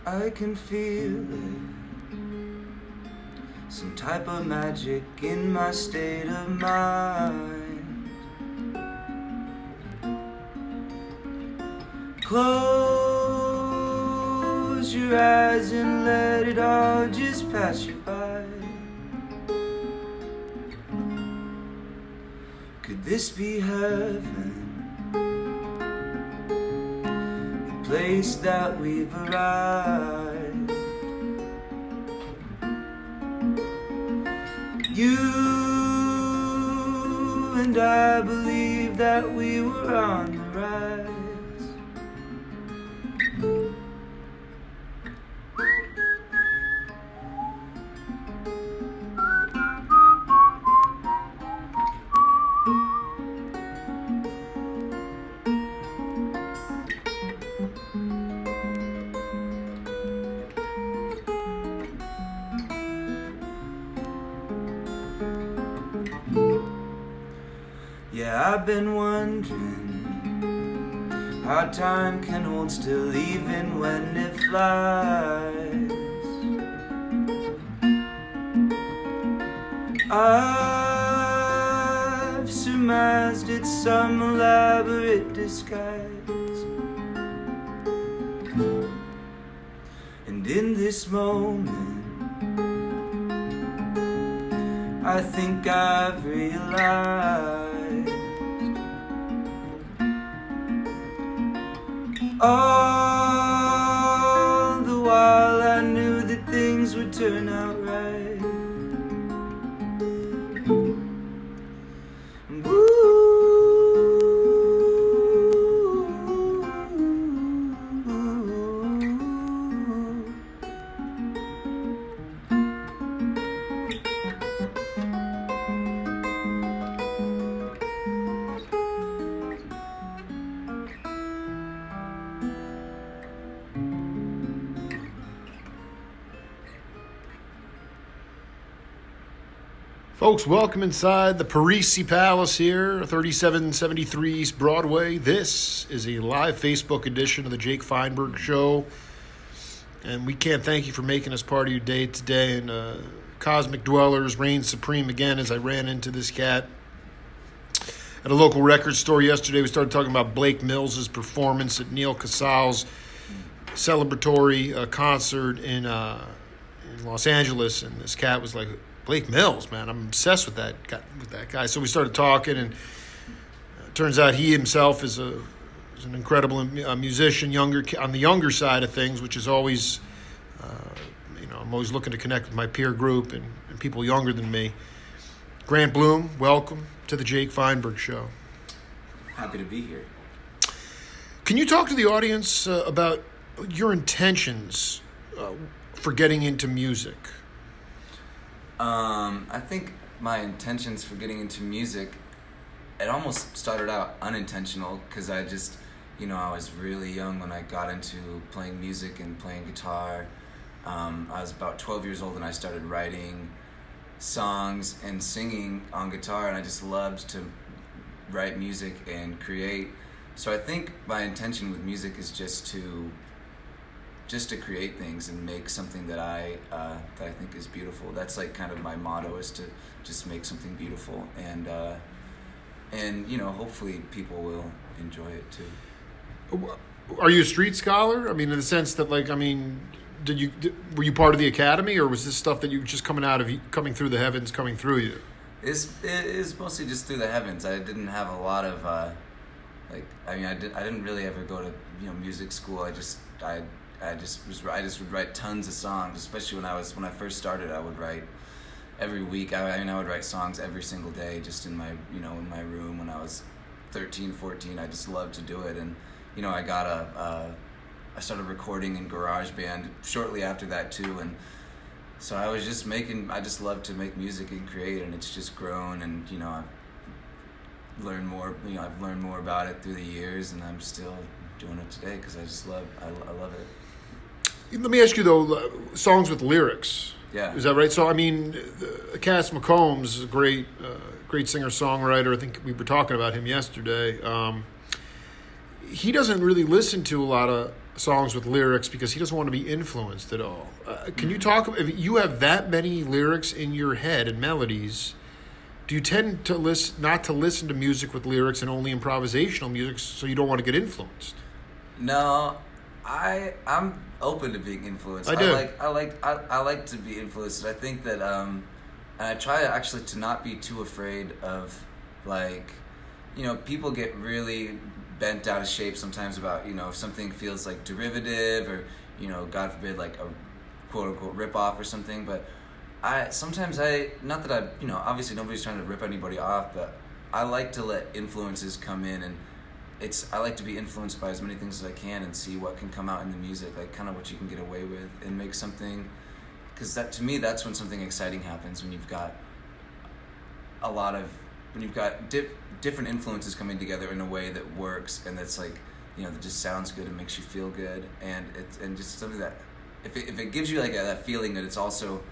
I can feel it, some type of magic in my state of mind. Close your eyes and let it all just pass you by. Could this be heaven? Place that we've arrived. You and I believe that we were on the rise. Yeah, I've been wondering how time can hold still even when it flies. I've surmised it's some elaborate disguise. And in this moment I think I've realized all the while I knew that things would turn out right. Folks, welcome inside the Parisi Palace here, 3773 East Broadway. This is a live Facebook edition of the Jake Feinberg Show. And we can't thank you for making us part of your day today. And Cosmic Dwellers reigned supreme again as I ran into this cat at a local record store yesterday. We started talking about Blake Mills' performance at Neil Casal's celebratory concert in Los Angeles. And this cat was like, Blake Mills, man, I'm obsessed with that guy. So we started talking, and turns out he himself is an incredible musician, on the younger side of things, which is always, I'm always looking to connect with my peer group and people younger than me. Grant Bloom, welcome to the Jake Feinberg Show. Happy to be here. Can you talk to the audience about your intentions for getting into music? I think my intentions for getting into music, it almost started out unintentional because I just, I was really young when I got into playing music and playing guitar. I was about 12 years old and I started writing songs and singing on guitar, and I just loved to write music and create. So I think my intention with music is just to create things and make something that I think is beautiful. That's like kind of my motto, is to just make something beautiful, and hopefully people will enjoy it too. Are you a street scholar? I mean, in the sense that, were you part of the academy, or was this stuff that you just coming through the heavens, coming through you? It is mostly just through the heavens. I didn't have a lot of I didn't really ever go to music school. I just would write tons of songs, especially when I first started. I would write every week. I would write songs every single day, just in my room when I was 13, 14. I just loved to do it, and I got I started recording in GarageBand shortly after that too, and so I just love to make music and create, and it's just grown, and I've learned more about it through the years, and I'm still doing it today because I love it. Let me ask you though, songs with lyrics. Yeah. Is that right? So I mean, Cass McCombs is a great singer-songwriter. I think we were talking about him yesterday. He doesn't really listen to a lot of songs with lyrics because he doesn't want to be influenced at all. Can you talk? If you have that many lyrics in your head and melodies, do you tend to not to listen to music with lyrics and only improvisational music, so you don't want to get influenced? No, I'm open to being influenced. I do. I like to be influenced. I think that and I try actually to not be too afraid of people get really bent out of shape sometimes about if something feels like derivative or God forbid like a quote unquote rip off or something, but not that I obviously nobody's trying to rip anybody off, but I like to let influences come in, and I like to be influenced by as many things as I can and see what can come out in the music, like kind of what you can get away with and make something, because that to me that's when something exciting happens, when you've got different influences coming together in a way that works and that's like that just sounds good and makes you feel good, and just something that if it gives you like that feeling that it's also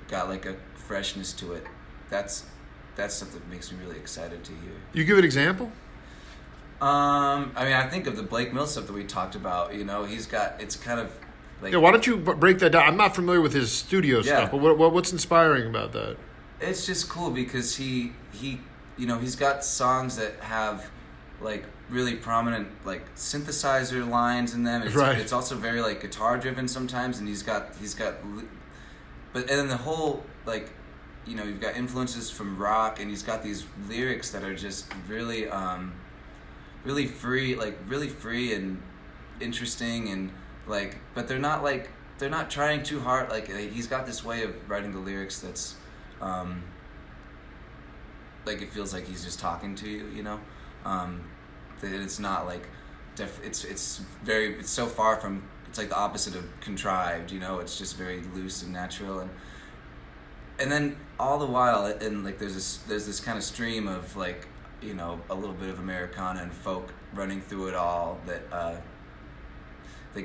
got like a freshness to it, that's stuff that makes me really excited to hear. You give an example? I think of the Blake Mills stuff that we talked about. He's got, it's kind of like, yeah. Why don't you break that down? I'm not familiar with his studio stuff, but what's inspiring about that? It's just cool because he's got songs that have like really prominent like synthesizer lines in them. It's also very like guitar driven sometimes, and he's got but and then the whole like you've got influences from rock, and he's got these lyrics that are just really really free and interesting, and like, but they're not trying too hard. Like he's got this way of writing the lyrics that's like it feels like he's just talking to you, that it's not like it's so far from, it's like the opposite of contrived, it's just very loose and natural, and then all the while, and like there's this kind of stream of like a little bit of Americana and folk running through it all that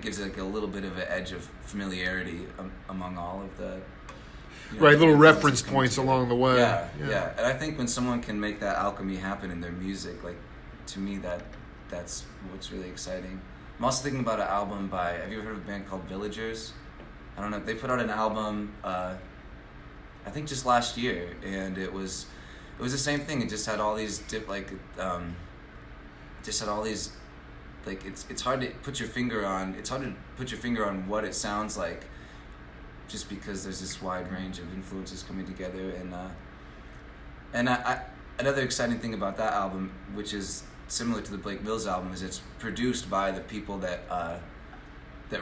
gives it like a little bit of an edge of familiarity among all of the little reference points along the way. Yeah. And I think when someone can make that alchemy happen in their music, like to me that's what's really exciting. I'm also thinking about an album have you ever heard of a band called Villagers? I don't know. They put out an album I think just last year, and it was the same thing. It just had all these it's hard to put your finger on. It's hard to put your finger on what it sounds like, just because there's this wide range of influences coming together, and another exciting thing about that album, which is similar to the Blake Mills album, is it's produced by the people that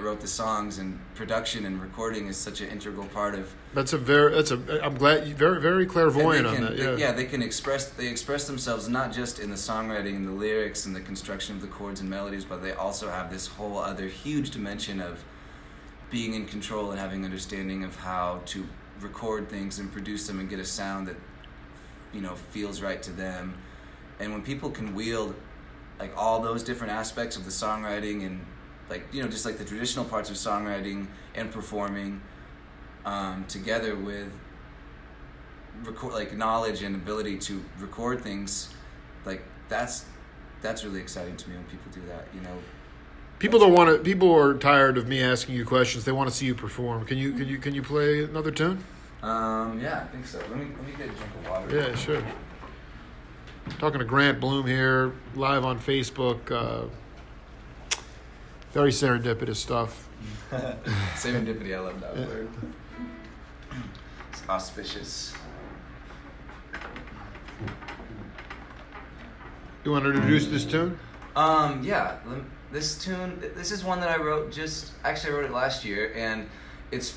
wrote the songs, and production and recording is such an integral part of. I'm glad you very very clairvoyant on that. They express themselves not just in the songwriting and the lyrics and the construction of the chords and melodies, but they also have this whole other huge dimension of being in control and having understanding of how to record things and produce them and get a sound that feels right to them. And when people can wield like all those different aspects of the songwriting and like just like the traditional parts of songwriting and performing together with knowledge and ability to record things, like that's really exciting to me when people do that. People are tired of me asking you questions. They want to see you perform. Can you play another tune? Yeah, I think so. Let me get a drink of water. Yeah, sure. Talking to Grant Bloom here, live on Facebook. Very serendipitous stuff. Serendipity, I love that word. It's auspicious. You want to introduce this tune? Yeah. This tune, this is one that I wrote I wrote it last year, and it's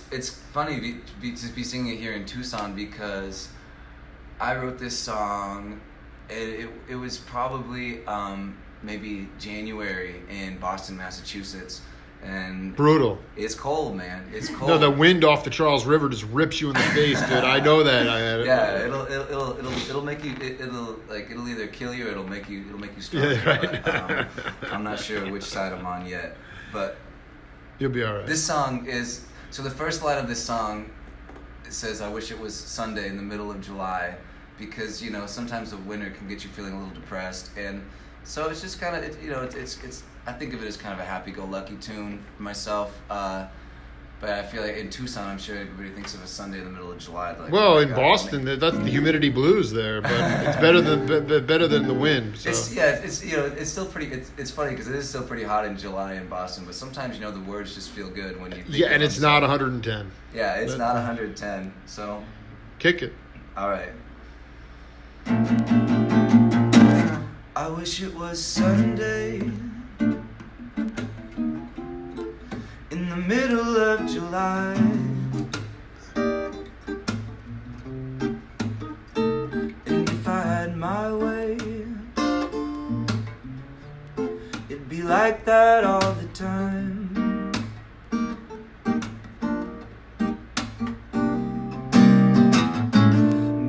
funny to be singing it here in Tucson, because I wrote this song, it was probably maybe January in Boston, Massachusetts, and Brutal. it's cold, man. It's cold. No, the wind off the Charles River just rips you in the face, dude. I know that. Yeah, it'll make you. It'll either kill you or it'll make you stronger. Yeah, right. But, I'm not sure which side I'm on yet, but you'll be all right. This song is so. The first line of this song, it says, "I wish it was Sunday in the middle of July," because sometimes the winter can get you feeling a little depressed, and so it's just kind of it's. I think of it as kind of a happy-go-lucky tune for myself. But I feel like in Tucson, I'm sure everybody thinks of a Sunday in the middle of July. Like, well, in Boston, that's the humidity blues there, but it's better than the wind. So. It's still pretty. It's funny because it is still pretty hot in July in Boston, but sometimes the words just feel good when you. Think and it's not 110. Yeah, it's not 110. So. Kick it. All right. I wish it was Sunday in the middle of July, and if I had my way, it'd be like that all the time.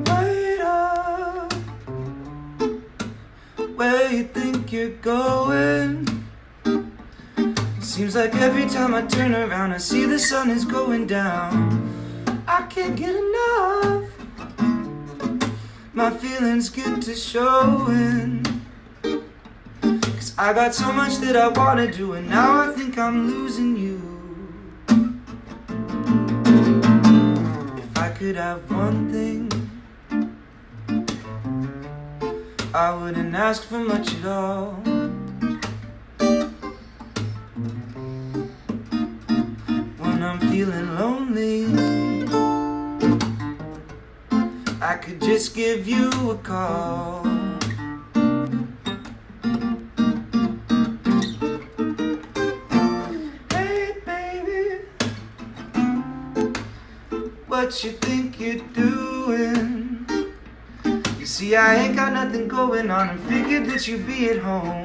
Wait up, where you think you're going? Seems like every time I turn around, I see the sun is going down. I can't get enough. My feelings get to showing. 'Cause I got so much that I wanna do, and now I think I'm losing you. If I could have one thing, I wouldn't ask for much at all. I'm feeling lonely, I could just give you a call. Hey baby, what you think you're doing? You see I ain't got nothing going on and figured that you'd be at home.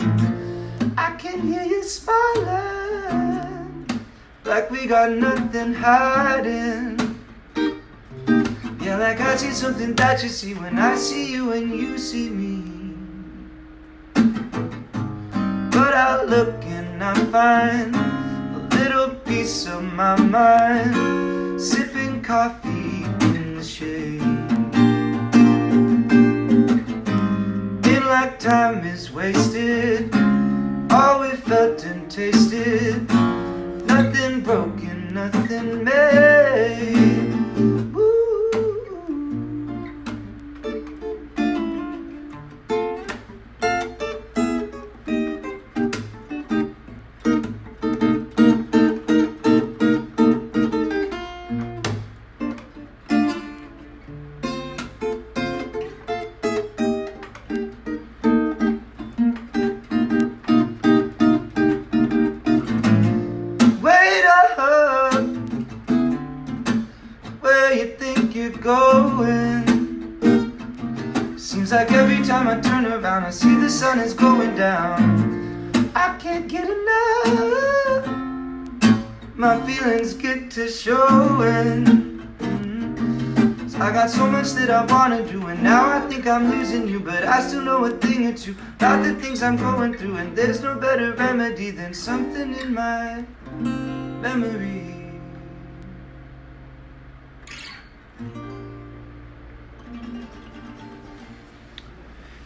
I can hear you smiling, like we got nothing hiding. Yeah, like I see something that you see when I see you and you see me. But I look and I find a little piece of my mind, sipping coffee in the shade. Feel like time is wasted, all we felt and tasted. Nothing broken, nothing made. Woo. Going. Seems like every time I turn around, I see the sun is going down. I can't get enough. My feelings get to showing. So I got so much that I wanna do, and now I think I'm losing you. But I still know a thing or two about the things I'm going through, and there's no better remedy than something in my memory.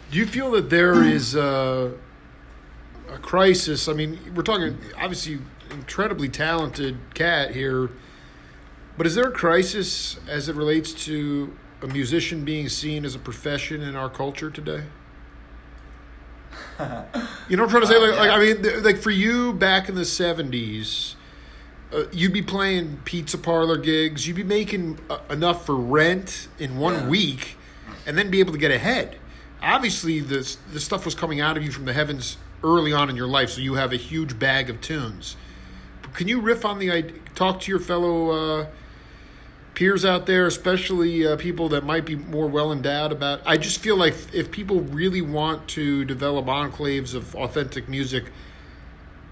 Do you feel that there is a crisis? I mean, we're talking, obviously, incredibly talented cat here, but is there a crisis as it relates to a musician being seen as a profession in our culture today? You know what I'm trying to say? I mean, like for you back in the 70s, you'd be playing pizza parlor gigs, you'd be making enough for rent in 1 week, and then be able to get ahead. Obviously, this stuff was coming out of you from the heavens early on in your life, so you have a huge bag of tunes. Can you riff on the idea, talk to your fellow peers out there, especially people that might be more well endowed about. I just feel like if people really want to develop enclaves of authentic music,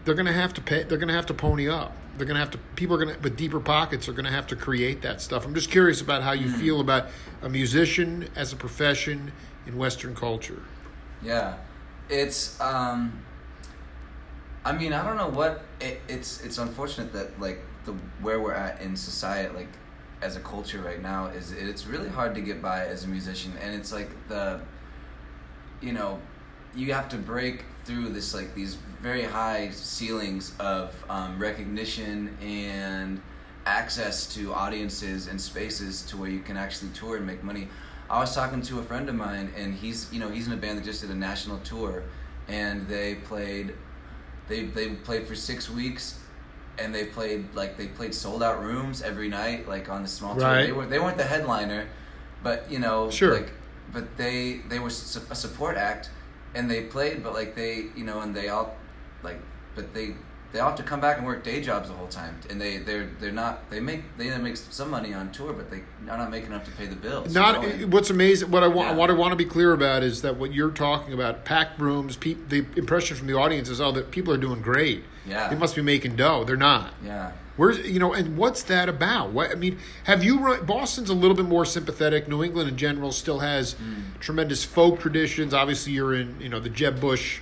they're going to have to pay. They're going to have to pony up. They're going to have to. People are going to, with deeper pockets, are going to have to create that stuff. I'm just curious about how you feel about a musician as a profession in Western culture. Yeah, it's. I mean, I don't know what it's unfortunate that like where we're at in society, like as a culture right now, is it's really hard to get by as a musician, and it's like you have to break through this like these very high ceilings of recognition and access to audiences and spaces to where you can actually tour and make money. I was talking to a friend of mine, and he's in a band that just did a national tour, and they played for 6 weeks, and they played sold out rooms every night, like on the small right. tour. They weren't the headliner, but sure. but they were a support act, and they played, but like they and they all like, but they all have to come back and work day jobs the whole time, and they make some money on tour, but they are not making enough to pay the bills. What's amazing, what I want to be clear about is that what you're talking about, packed rooms, the impression from the audience is, that people are doing great. Yeah, they must be making dough. They're not. Yeah. Where's and what's that about? Have you run? Boston's a little bit more sympathetic. New England in general still has tremendous folk traditions. Obviously, you're in the Jeb Bush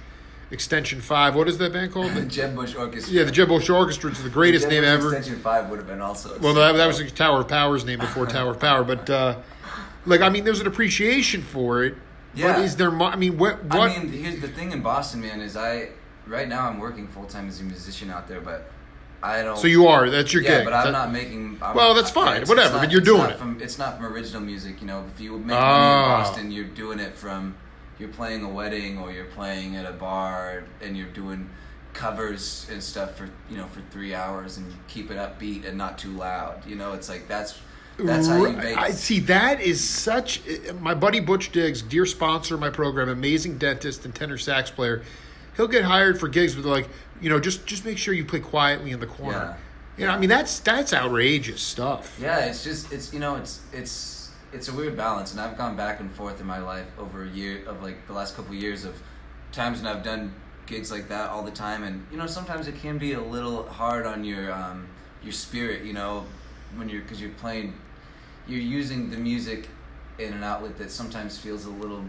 Extension 5. What is that band called? The Jeb Bush Orchestra. Yeah, the Jeb Bush Orchestra. It's the greatest name ever. Extension 5 would have been also. Well, that was Tower of Power's name before Tower of Power. But, there's an appreciation for it. Yeah. But is there... what? Here's the thing in Boston, man, is right now I'm working full-time as a musician out there, but I don't... So you are. That's your gig. Yeah, but I'm not making... that's fine. Whatever, but you're doing it. It's not from original music, If you make money in Boston, you're doing it from... You're playing a wedding, or you're playing at a bar, and you're doing covers and stuff for 3 hours, and you keep it upbeat and not too loud. It's like that's how you make. I see. That is such. My buddy Butch Diggs, dear sponsor of my program, amazing dentist and tenor sax player. He'll get hired for gigs with just make sure you play quietly in the corner. Yeah. That's outrageous stuff. Yeah, it's just it's a weird balance, and I've gone back and forth in my life over a year of like the last couple of years of times when I've done gigs like that all the time, and sometimes it can be a little hard on your spirit, when because you're playing, you're using the music in an outlet that sometimes feels a little,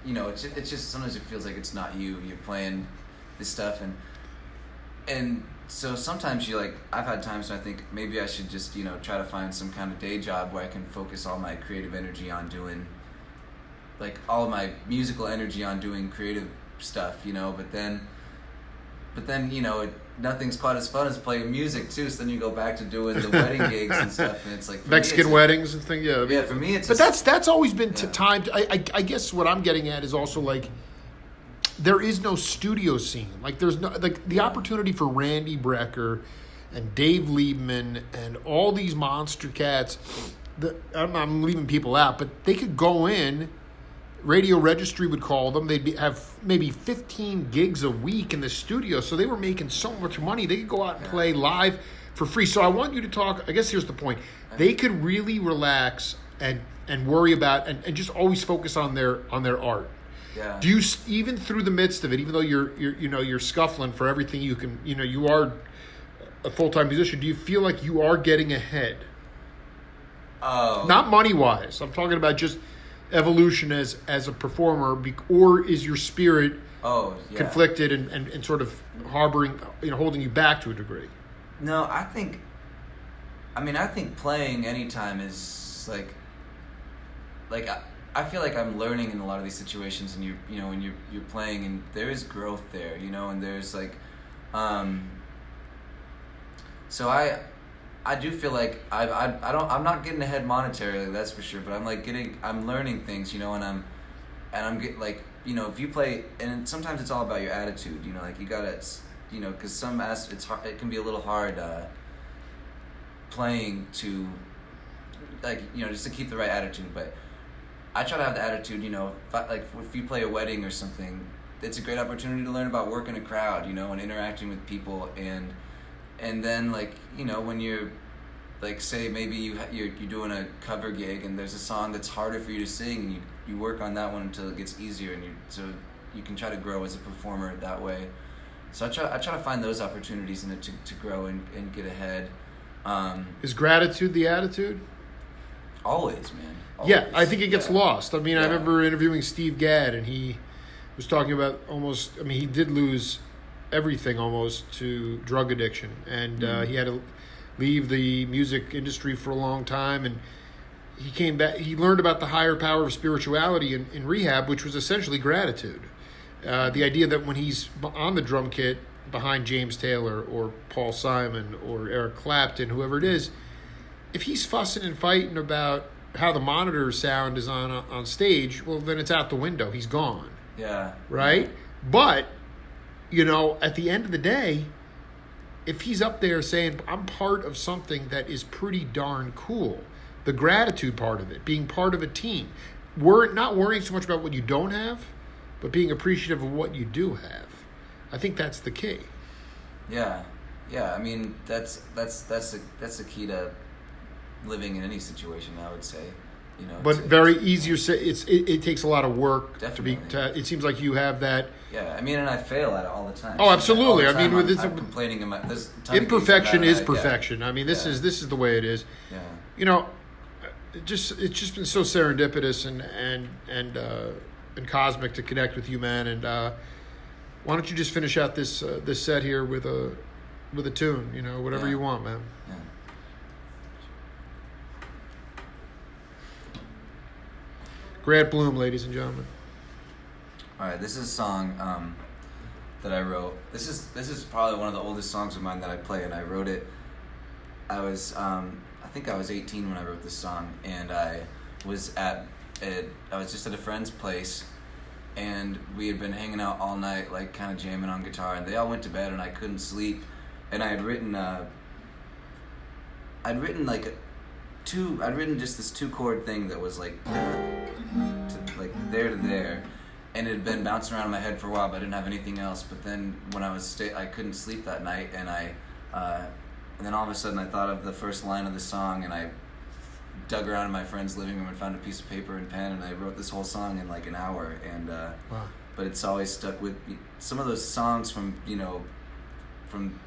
it's just sometimes it feels like it's not you're playing this stuff, and so sometimes I've had times when I think maybe I should just, try to find some kind of day job where I can focus all my creative energy on doing, all of my musical energy on doing creative stuff, but then, nothing's quite as fun as playing music too, so then you go back to doing the wedding gigs and stuff, and it's like... Mexican weddings and things, yeah. Yeah, for me it's... But that's always been timed. I guess what I'm getting at is also there is no studio scene. There's no the opportunity for Randy Brecker and Dave Liebman and all these monster cats. I'm leaving people out, but they could go in. Radio Registry would call them. They'd have maybe 15 gigs a week in the studio, so they were making so much money. They could go out and play live for free. So I want you to talk. I guess here's the point: they could really relax and worry about and just always focus on their art. Yeah. Do you, even through the midst of it, even though you're scuffling for everything you can, you are a full-time musician, do you feel like you are getting ahead? Oh. Not money-wise. I'm talking about just evolution as a performer, or is your spirit conflicted and sort of harboring, holding you back to a degree? No, I think playing anytime is I feel like I'm learning in a lot of these situations, and when you're playing, and there is growth there, and there's so I do feel like I'm not getting ahead monetarily, that's for sure, but I'm learning things, and I'm get if you play, and sometimes it's all about your attitude, you gotta, because it's hard, it can be a little hard playing to just to keep the right attitude, but I try to have the attitude, if you play a wedding or something, it's a great opportunity to learn about working a crowd, and interacting with people, and then when you're like say maybe you're doing a cover gig and there's a song that's harder for you to sing, and you work on that one until it gets easier, and so you can try to grow as a performer that way. So I try to find those opportunities in it to grow and get ahead. Is gratitude the attitude? Always, man. Always. Yeah, I think it gets lost. I mean, I remember interviewing Steve Gadd, and he was talking about he did lose everything almost to drug addiction, and he had to leave the music industry for a long time, and he came back. He learned about the higher power of spirituality in rehab, which was essentially gratitude. The idea that when he's on the drum kit behind James Taylor or Paul Simon or Eric Clapton, whoever it is, if he's fussing and fighting about how the monitor sound is on stage, well, then it's out the window. He's gone. Yeah. Right? But, at the end of the day, if he's up there saying, I'm part of something that is pretty darn cool, the gratitude part of it, being part of a team, not worrying so much about what you don't have, but being appreciative of what you do have. I think that's the key. Yeah. I mean, that's the key to living in any situation, I would say. But very easier. It takes a lot of work. Definitely. It seems like you have that. Yeah, I mean, and I fail at it all the time. Oh, absolutely. All the time I'm complaining. Imperfection is perfection. I mean, this is the way it is. Yeah. It's just been so serendipitous and cosmic to connect with you, man. And why don't you just finish out this set here with a tune? Whatever you want, man. Yeah. Grant Bloom, ladies and gentlemen. All right, this is a song that I wrote. This is probably one of the oldest songs of mine that I play, and I wrote it. I was I think I was 18 when I wrote this song, and I was just at a friend's place, and we had been hanging out all night, like kind of jamming on guitar, and they all went to bed, and I couldn't sleep, and I'd written just this 2-chord thing that was like there to there, and it had been bouncing around in my head for a while, but I didn't have anything else. But then when I couldn't sleep that night, and then all of a sudden I thought of the first line of the song, and I dug around in my friend's living room and found a piece of paper and pen, and I wrote this whole song in like an hour. And wow. But it's always stuck with me. Some of those songs from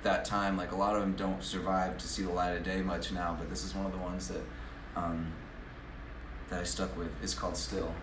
that time, like a lot of them don't survive to see the light of day much now, but this is one of the ones that I stuck with. It's called Still.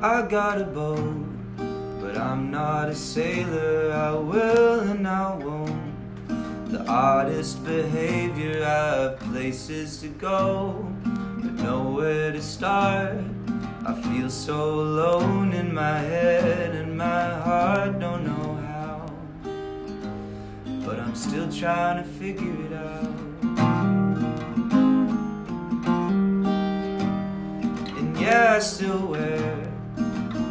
I got a boat, but I'm not a sailor. I will and I won't. The oddest behavior, I have places to go, but nowhere to start. I feel so alone in my head, and my heart don't know how, but I'm still trying to figure it out. And yeah, I still wear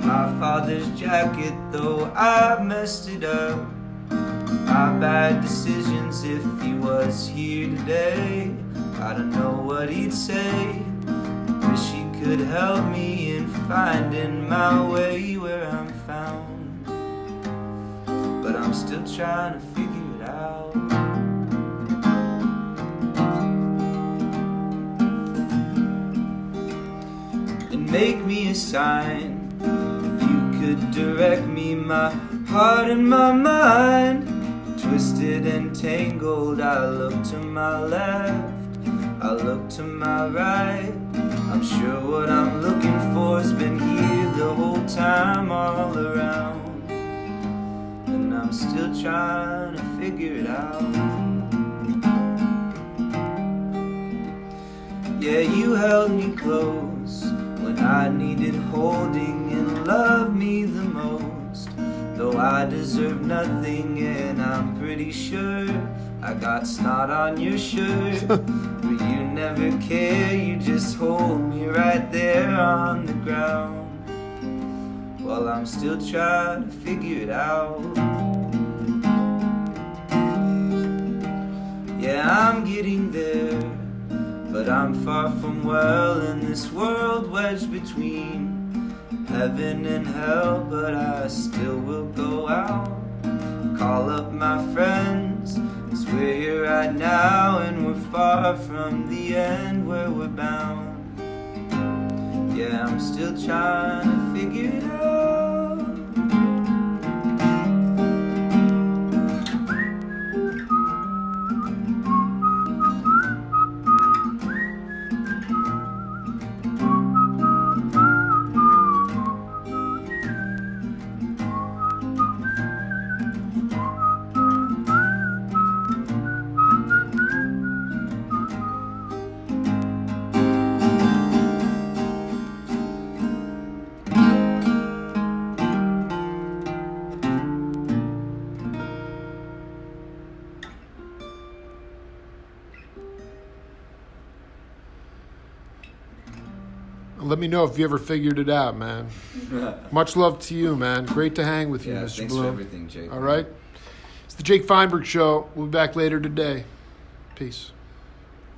my father's jacket, though I messed it up. My bad decisions, if he was here today, I don't know what he'd say. Wish he could help me in finding my way where I'm found, but I'm still trying to figure it out. And make me a sign, could direct me, my heart and my mind. Twisted and tangled, I look to my left, I look to my right. I'm sure what I'm looking for has been here the whole time, all around, and I'm still trying to figure it out. Yeah, you held me close when I needed holding and loved me the most. Though I deserve nothing and I'm pretty sure I got snot on your shirt. But you never care, you just hold me right there on the ground. While I'm still trying to figure it out. Yeah, I'm getting there, but I'm far from well in this world wedged between heaven and hell. But I still will go out, call up my friends, 'cause we're here right now and we're far from the end where we're bound. Yeah, I'm still trying to figure it out. Let me know if you ever figured it out, man. Much love to you, man. Great to hang with you, Yeah, Mr. thanks Bloom. for everything, Jake. All right? It's the Jake Feinberg Show. We'll be back later today. Peace.